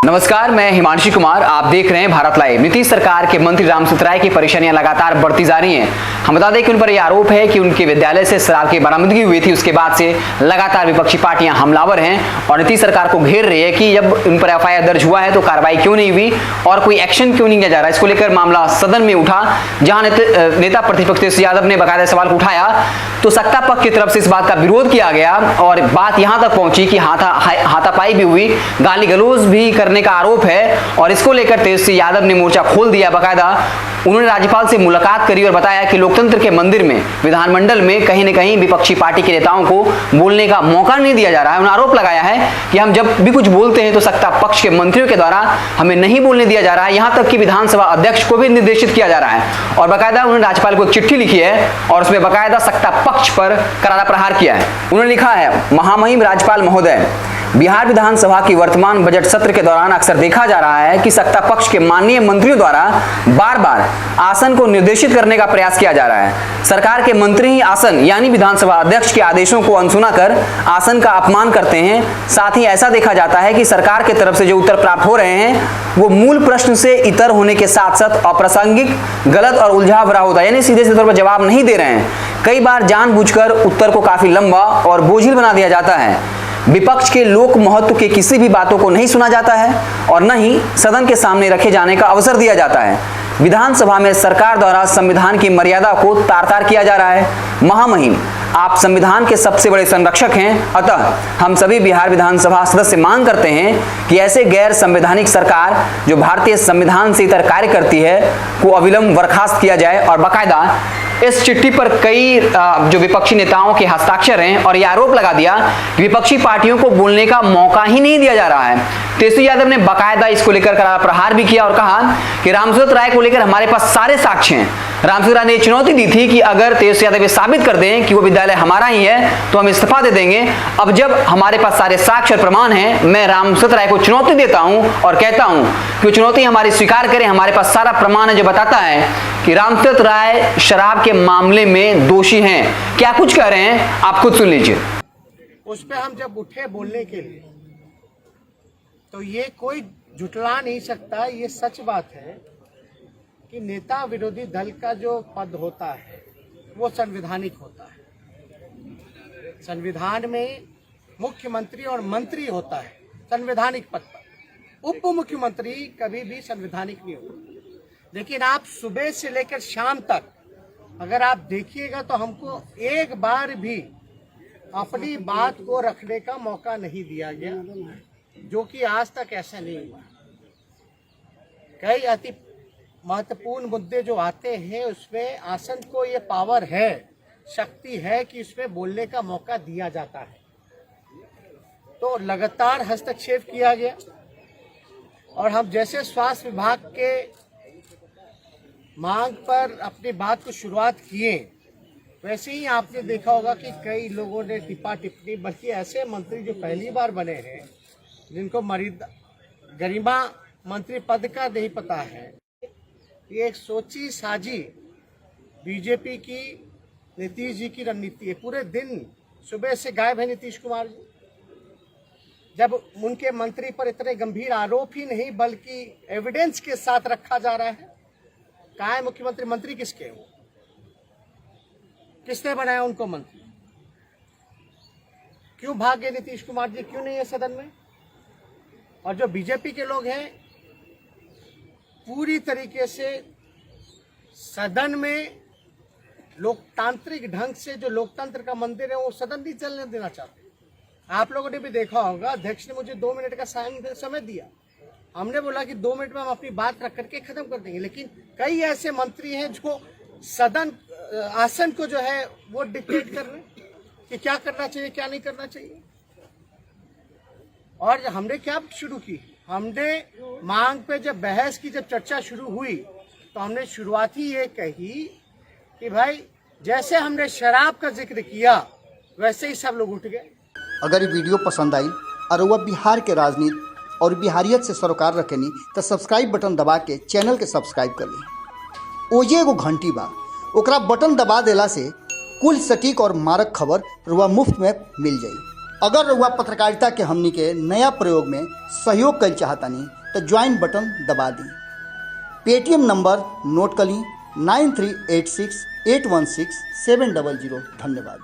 नमस्कार, मैं हिमांशु कुमार। आप देख रहे हैं भारत लाइव। नीतीश सरकार के मंत्री रामसूत्र राय की परेशानियां लगातार बढ़ती जा रही हैं। हम बता दें कि उन पर यह आरोप है कि उनके विद्यालय से शराब की बरामदगी हुई थी, उसके बाद से लगातार विपक्षी पार्टियां हमलावर हैं और नीतीश सरकार को घेर रही है कि जब उन पर एफआईआर दर्ज हुआ है तो कार्रवाई क्यों नहीं हुई और कोई एक्शन क्यों नहीं लिया जा रहा है। इसको लेकर मामला सदन में उठा, जहां नेता प्रतिपक्ष तेजस्वी यादव ने बाकायदा सवाल उठाया तो सत्ता पक्ष की तरफ से इस बात का विरोध किया गया और बात यहां तक पहुंची कि हाथापाई भी हुई, गाली गलौज भी करने का आरोप है और इसको लेकर तेजस्वी यादव ने मोर्चा खोल दिया। बाकायदा उन्होंने राज्यपाल से मुलाकात करी और बताया कि लोकतंत्र के मंदिर में, विधानमंडल में कहीं न कहीं विपक्षी पार्टी के नेताओं को बोलने का मौका नहीं दिया जा रहा है। उन्होंने आरोप लगाया है कि हम जब भी कुछ बोलते हैं तो सत्ता पक्ष के मंत्रियों के द्वारा हमें नहीं बोलने दिया जा रहा है, यहां तक कि विधानसभा अध्यक्ष को भी निर्देशित किया जा रहा है। और बाकायदा उन्होंने राज्यपाल को एक चिट्ठी लिखी है और उसमें बाकायदा सत्ता पक्ष पर करारा प्रहार किया है। उन्होंने लिखा है, महामहिम राज्यपाल महोदय, बिहार विधानसभा की वर्तमान बजट सत्र के दौरान अक्सर देखा जा रहा है कि सत्ता पक्ष के माननीय मंत्रियों द्वारा बार बार आसन को निर्देशित करने का प्रयास किया जा रहा है। सरकार के मंत्री ही आसन यानी विधानसभा अध्यक्ष के आदेशों को अनसुना कर आसन का अपमान करते हैं। साथ ही ऐसा देखा जाता है कि सरकार की तरफ से जो उत्तर प्राप्त हो रहे हैं वो मूल प्रश्न से इतर होने के साथ साथ अप्रासंगिक, गलत और उलझा भरा होता है, यानी सीधे तौर पर जवाब नहीं दे रहे हैं। कई बार जानबूझकर उत्तर को काफी लंबा और बोझिल बना दिया जाता है। विपक्ष के लोक महत्व के किसी भी बातों को नहीं सुना जाता है और न ही सदन के सामने रखे जाने का अवसर दिया जाता है। विधानसभा में सरकार द्वारा संविधान की मर्यादा को तार-तार किया जा रहा है। महामहिम, आप संविधान के सबसे बड़े संरक्षक हैं, अतः हम सभी बिहार विधानसभा सदस्य मांग करते हैं कि ऐसे गैर संवैधानिक सरकार जो भारतीय संविधान से इतर कार्य करती है को अविलंब बर्खास्त किया जाए। और बाकायदा इस चिट्ठी पर कई जो विपक्षी नेताओं के हस्ताक्षर हैं और यह आरोप लगा दिया कि विपक्षी पार्टियों को बोलने का मौका ही नहीं दिया जा रहा है। तेजस्वी यादव ने बाकायदा इसको लेकर करारा प्रहार भी किया और कहा कि रामसूत्र राय को लेकर हमारे पास सारे साक्ष्य हैं। रामसूत्र राय ने चुनौती दी थी कि अगर तेजस्वी यादव ये साबित कर दें कि वो विद्यालय हमारा ही है तो हम इस्तीफा दे देंगे। अब जब हमारे पास सारे साक्ष्य और प्रमाण हैं, मैं रामसूत्र राय को चुनौती देता हूं और कहता हूं कि वो चुनौती हमारी स्वीकार करें। हमारे पास सारा प्रमाण है जो बताता है कि रामसूत्र राय शराब के मामले में दोषी हैं। क्या कुछ कह रहे हैं आप खुद सुन लीजिए। उस पे हम जब उठे बोलने के लिए तो ये कोई झुटला नहीं सकता, ये सच बात है कि नेता विरोधी दल का जो पद होता है वो संवैधानिक होता है। संविधान में मुख्यमंत्री और मंत्री होता है संवैधानिक पद पर, उप मुख्यमंत्री कभी भी संवैधानिक नहीं होता। लेकिन आप सुबह से लेकर शाम तक अगर आप देखिएगा तो हमको एक बार भी अपनी बात को रखने का मौका नहीं दिया गया, जो कि आज तक ऐसा नहीं हुआ। कई अति महत्वपूर्ण मुद्दे जो आते हैं उसमें आसन को ये पावर है, शक्ति है कि उसमें बोलने का मौका दिया जाता है, तो लगातार हस्तक्षेप किया गया। और हम जैसे स्वास्थ्य विभाग के मांग पर अपनी बात को शुरुआत किए, वैसे ही आपने देखा होगा कि कई लोगों ने टिप्पा टिप्पणी, बल्कि ऐसे मंत्री जो पहली बार बने हैं जिनको गरिमा मंत्री पद का नहीं पता है, ये एक सोची साजी बीजेपी की, नीतीश जी की रणनीति है। पूरे दिन सुबह से गायब है नीतीश कुमार जी। जब उनके मंत्री पर इतने गंभीर आरोप ही नहीं बल्कि एविडेंस के साथ रखा जा रहा है, कहाँ है मुख्यमंत्री? मंत्री किसके हैं? किसने बनाया उनको मंत्री? क्यों भाग गए नीतीश कुमार जी? क्यों नहीं है सदन में? और जो बीजेपी के लोग हैं पूरी तरीके से सदन में लोकतांत्रिक ढंग से, जो लोकतंत्र का मंदिर है, वो सदन नहीं चलने देना चाहते। आप लोगों ने भी देखा होगा, अध्यक्ष ने मुझे 2 मिनट का समय दिया, हमने बोला कि 2 मिनट में हम अपनी बात रख करके खत्म कर देंगे। लेकिन कई ऐसे मंत्री हैं जो सदन आसन को जो है वो डिक्टेट कर रहे हैं कि क्या करना चाहिए क्या नहीं करना चाहिए। और हमने क्या शुरू की, हमने मांग पे जब बहस की, जब चर्चा शुरू हुई तो हमने शुरुआत ही ये कही कि भाई जैसे हमने शराब का जिक्र किया वैसे ही सब लोग उठ गए। अगर ये वीडियो पसंद आई और वह बिहार के राजनीति और बिहारियत से सरोकार रखेनी तो सब्सक्राइब बटन दबा के चैनल के सब्सक्राइब कर ली। ओजे एगो घंटी बा, ओकरा बटन दबा देला से कुल सटीक और मारक खबर रुआ मुफ्त में मिल जाई। अगर रउआ पत्रकारिता के हमनी के नया प्रयोग में सहयोग कर चाहतनी तो ज्वाइन बटन दबा दी। पेटीएम नंबर नोट कर ली 9386816700। धन्यवाद।